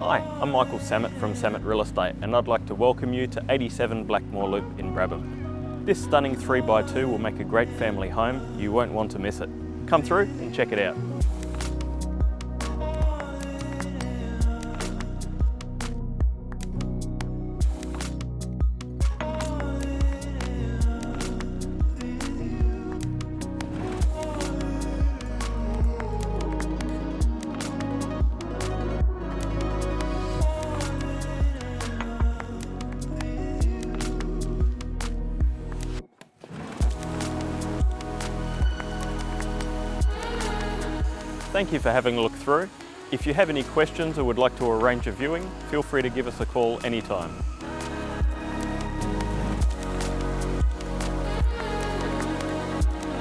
Hi, I'm Michael Samet from Samet Real Estate and I'd like to welcome you to 87 Blackmore Loop in Brabham. This stunning 3x2 will make a great family home. You won't want to miss it. Come through and check it out. Thank you for having a look through. If you have any questions or would like to arrange a viewing, feel free to give us a call anytime.